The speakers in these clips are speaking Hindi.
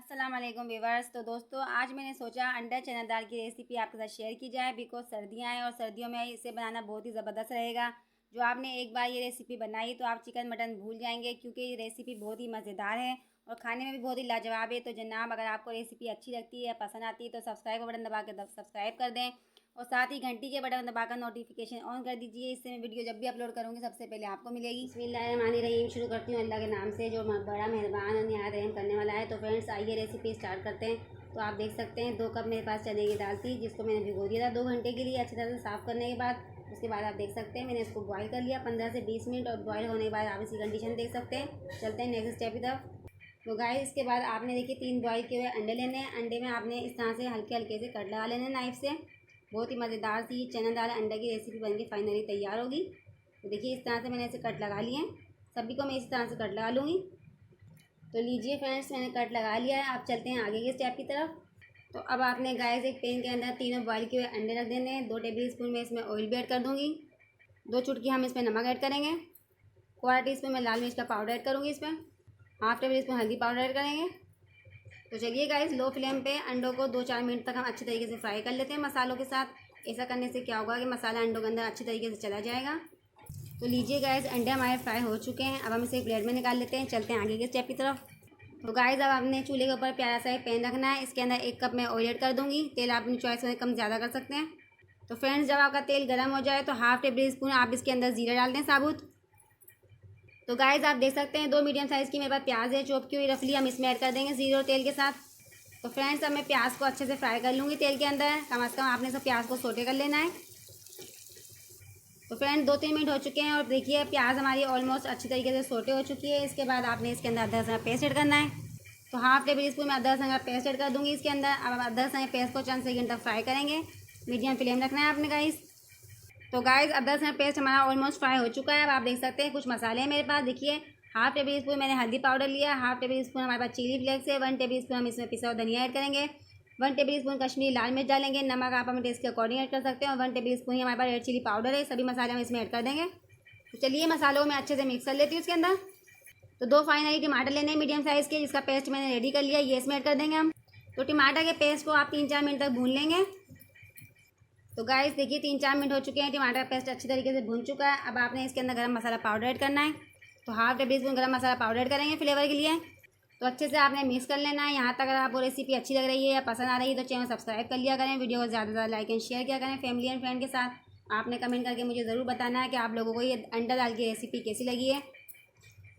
अस्सलाम वालेकुम व्यूवर्स। तो दोस्तों आज मैंने सोचा अंडा चना दाल की रेसिपी आपके साथ शेयर की जाए, बिकॉज सर्दियां हैं और सर्दियों में इसे बनाना बहुत ही ज़बरदस्त रहेगा। जो आपने एक बार ये रेसिपी बनाई तो आप चिकन मटन भूल जाएंगे, क्योंकि ये रेसिपी बहुत ही मज़ेदार है और खाने में भी बहुत ही लाजवाब है। तो जनाब, अगर आपको रेसिपी अच्छी लगती है, पसंद आती है, तो सब्सक्राइब का बटन दबा के सब्सक्राइब कर दें और साथ ही घंटी के बटन दबाकर नोटिफिकेशन ऑन कर दीजिए। इससे मैं वीडियो जब भी अपलोड करूँगी सबसे पहले आपको मिलेगी। बिस्मिल्लाहिर्रहमानिर्रहीम। शुरू करती हूँ अल्लाह के नाम से जो बड़ा मेहरबान और निहायत रहम करने वाला है। तो फ्रेंड्स, आइए रेसिपी स्टार्ट करते हैं। तो आप देख सकते हैं 2 कप मेरे पास चने की दाल थी, जिसको मैंने भिगो दिया था 2 घंटे के लिए अच्छी तरह से साफ़ करने के बाद। उसके बाद आप देख सकते हैं मैंने इसको बॉईल कर लिया 15 से 20 मिनट, और बॉईल होने के बाद आप इसकी कंडीशन देख सकते हैं। चलते हैं नेक्स्ट स्टेप की तरफ। तो गाइस, इसके बाद आपने देखिए 3 बॉईल किए हुए अंडे लेने हैं। अंडे में आपने इस तरह से हल्के हल्के से कट लगा लेने नाइफ से। बहुत ही मज़ेदार सी चना दाल अंडा की रेसिपी बनके फाइनली तैयार होगी। तो देखिए इस तरह से मैंने इसे कट लगा लिए हैं। सभी को मैं इस तरह से कट लगा लूँगी। तो लीजिए फ्रेंड्स, मैंने कट लगा लिया है। आप चलते हैं आगे के स्टेप की तरफ। तो अब आपने गाइस एक पैन के अंदर तीनों बॉईल किए हुए अंडे रख देने हैं। 2 टेबल स्पून में इसमें ऑयल भी ऐड कर दूँगी। 2 चुटकी हम इसमें नमक ऐड करेंगे। 1/4 टीस्पून में लाल मिर्च का पाउडर ऐड करूँगी। इसमें 1/2 टेबल स्पून हल्दी पाउडर ऐड करेंगे। तो चलिए गाइस, लो फ्लेम पे अंडों को 2-4 मिनट तक हम अच्छी तरीके से फ्राई कर लेते हैं मसालों के साथ। ऐसा करने से क्या होगा कि मसाला अंडों के अंदर अच्छी तरीके से चला जाएगा। तो लीजिए गाइस, अंडे हमारे फ्राई हो चुके हैं। अब हम इसे एक प्लेट में निकाल लेते हैं। चलते हैं आगे के स्टेप की तरफ। तो गाइस, अब आपने चूल्हे के ऊपर प्यारा सा एक पैन रखना है। इसके अंदर 1 कप मैं ऑयल ऐड कर दूँगी। तेल आप अपनी चॉइस में कम ज़्यादा कर सकते हैं। तो फ्रेंड्स, जब आपका तेल गर्म हो जाए तो 1/2 टेबल स्पून आप इसके अंदर ज़ीरा डाल दें साबुत। तो गाइस, आप देख सकते हैं 2 मीडियम साइज़ की मेरे पास प्याज है चॉप की हुई, रफली हम इसमें ऐड कर देंगे ज़ीरा और तेल के साथ। तो फ्रेंड्स, अब मैं प्याज को अच्छे से फ्राई कर लूँगी तेल के अंदर। कम से कम आपने सब प्याज को सोटे कर लेना है। तो फ्रेंड्स, 2-3 मिनट हो चुके हैं और देखिए प्याज हमारी ऑलमोस्ट अच्छी तरीके से सोटे हो चुकी है। इसके बाद आपने इसके अंदर अदरक लहसुन पेस्ट ऐड करना है। तो 1/2 टेबल स्पून में अदरक लहसुन पेस्ट ऐड कर दूँगी इसके अंदर। अब अदरक लहसुन पेस्ट को चंद सेकंड तक फ्राई करेंगे। मीडियम फ्लेम रखना है आपने गाइस। तो गाइस, अदरक लहसुन पेस्ट हमारा ऑलमोस्ट फ्राई हो चुका है। अब आप देख सकते हैं कुछ मसाले हैं मेरे पास। देखिए 1/2 टेबल स्पून मैंने हल्दी पाउडर लिया, 1/2 टेबल स्पून हमारे पास चिली फ्लेक्स है, 1 टेबल स्पून हम इसमें पिसा हुआ धनिया ऐड करेंगे, 1 टेबल स्पून कश्मीरी लाल मिर्च डालेंगे, नमक आप अपने टेस्ट के अकॉर्डिंग ऐड कर सकते हैं, और 1 टेबल स्पून ही हमारे पास रेड चिली पाउडर है। सभी मसाले हम इसमें ऐड कर देंगे। तो चलिए मसालों में अच्छे से मिक्स कर लेती हूँ इसके अंदर। तो 2 फाइनली टमाटर लेने हैं मीडियम साइज़ के, जिसका पेस्ट मैंने रेडी कर लिया, ये इसमें ऐड कर देंगे हम। तो टमाटर के पेस्ट को आप 3-4 मिनट तक भून लेंगे। तो गाइस देखिए 3-4 मिनट हो चुके हैं, टमाटर पेस्ट अच्छी तरीके से भून चुका है। अब आपने इसके अंदर गरम मसाला पाउडर ऐड करना है। तो 1/2 टेबल स्पून गरम मसाला पाउडर ऐड करेंगे फ्लेवर के लिए। तो अच्छे से आपने मिक्स कर लेना है। यहाँ तक अगर आपको रेसिपी अच्छी लग रही है या पसंद आ रही है तो चैनल सब्सक्राइब कर लिया करें। वीडियो को ज़्यादा से ज़्यादा लाइक एंड शेयर किया करें फैमिली एंड फ्रेंड के साथ। आपने कमेंट करके मुझे ज़रूर बताना है कि आप लोगों को ये अंडा दाल की रेसिपी कैसी लगी है।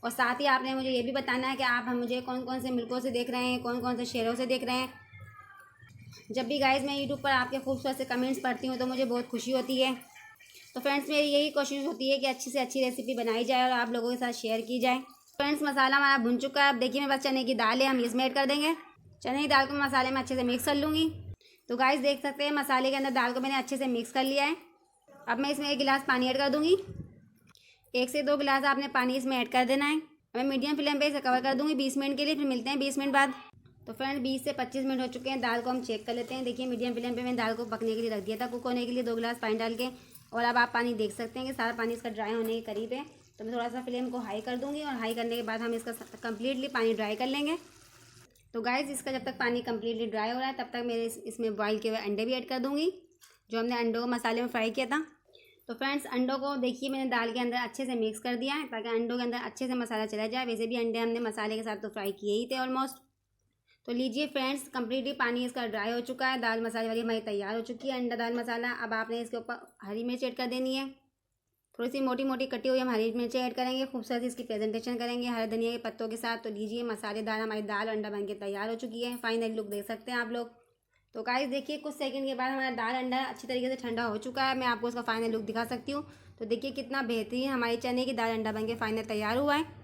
और साथ ही आपने मुझे ये भी बताना है कि आप हम मुझे कौन कौन से मुल्कों से देख रहे हैं, कौन कौन से शहरों से देख रहे हैं। जब भी गाइस मैं यूट्यूब पर आपके खूबसूरत से कमेंट्स पढ़ती हूँ तो मुझे बहुत खुशी होती है। तो फ्रेंड्स, मेरी यही कोशिश होती है कि अच्छी से अच्छी रेसिपी बनाई जाए और आप लोगों के साथ शेयर की जाए। फ्रेंड्स, मसाला हमारा भुन चुका है। अब देखिए मेरे पास चने की दाल है, हम इसमें ऐड कर देंगे। चने की दाल को मसाले में अच्छे से मिक्स कर लूँगी। तो गाइस देख सकते हैं मसाले के अंदर दाल को मैंने अच्छे से मिक्स कर लिया है। अब मैं इसमें 1 गिलास पानी ऐड कर दूँगी। 1 से 2 गिलास आपने पानी इसमें ऐड कर देना है। मैं मीडियम फ्लेम पे इसे कवर कर दूँगी 20 मिनट के लिए, फिर मिलते हैं 20 मिनट बाद। तो फ्रेंड्स, 20 से 25 मिनट हो चुके हैं। दाल को हम चेक कर लेते हैं। देखिए मीडियम फ्लेम पे मैंने दाल को पकने के लिए रख दिया था, कुक होने के लिए 2 गिलास पानी डाल के। और अब आप पानी देख सकते हैं कि सारा पानी इसका ड्राई होने के करीब है। तो मैं थोड़ा सा फ्लेम को हाई कर दूँगी, और हाई करने के बाद हम इसका कम्प्लीटली पानी ड्राई कर लेंगे। तो गाइस, इसका जब तक पानी कम्प्लीटली ड्राई हो रहा है तब तक मेरे इसमें बॉईल किए हुए अंडे भी ऐड कर दूँगी, जो हमने अंडों को मसाले में फ्राई किया था। तो फ्रेंड्स, अंडों को देखिए मैंने दाल के अंदर अच्छे से मिक्स कर दिया है, ताकि अंडों के अंदर अच्छे से मसाला चला जाए। वैसे भी अंडे हमने मसाले के साथ तो फ्राई किए ही थे ऑलमोस्ट। तो लीजिए फ्रेंड्स, कम्प्लीटली पानी इसका ड्राई हो चुका है। दाल मसाले वाली हमारी तैयार हो चुकी है, अंडा दाल मसाला। अब आपने इसके ऊपर हरी मिर्च ऐड कर देनी है। थोड़ी सी मोटी मोटी कटी हुई हम हरी मिर्चें ऐड करेंगे, खूबसूरत इसकी प्रेजेंटेशन करेंगे हरे धनिया के पत्तों के साथ। तो लीजिए मसालेदार हमारी दाल अंडा बन के तैयार हो चुकी है। फाइनल लुक देख सकते हैं आप लोग। तो गाइस देखिए कुछ सेकंड के बाद हमारा दाल अंडा अच्छी तरीके से ठंडा हो चुका है। मैं आपको उसका फाइनल लुक दिखा सकती हूँ। तो देखिए कितना बेहतरीन हमारी चने की दाल अंडा बन के फाइनल तैयार हुआ है।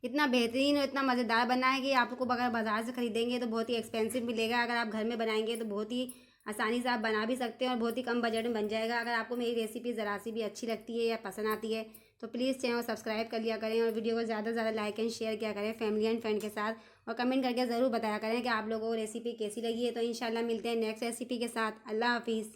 इतना बेहतरीन और इतना मज़ेदार बना है कि आपको अगर बाज़ार से ख़रीदेंगे तो बहुत ही एक्सपेंसिव मिलेगा। अगर आप घर में बनाएंगे तो बहुत ही आसानी से आप बना भी सकते हैं और बहुत ही कम बजट में बन जाएगा। अगर आपको मेरी रेसिपी ज़रा सी भी अच्छी लगती है या पसंद आती है तो प्लीज़ चैनल सब्सक्राइब कर लिया करें, और वीडियो को ज़्यादा से ज़्यादा लाइक एंड शेयर किया करें फैमिली एंड फ्रेंड के साथ। और कमेंट करके ज़रूर बताया करें कि आप लोगों को रेसिपी कैसी लगी है। तो इंशाल्लाह मिलते हैं नेक्स्ट रेसिपी के साथ। अल्लाह हाफिज़।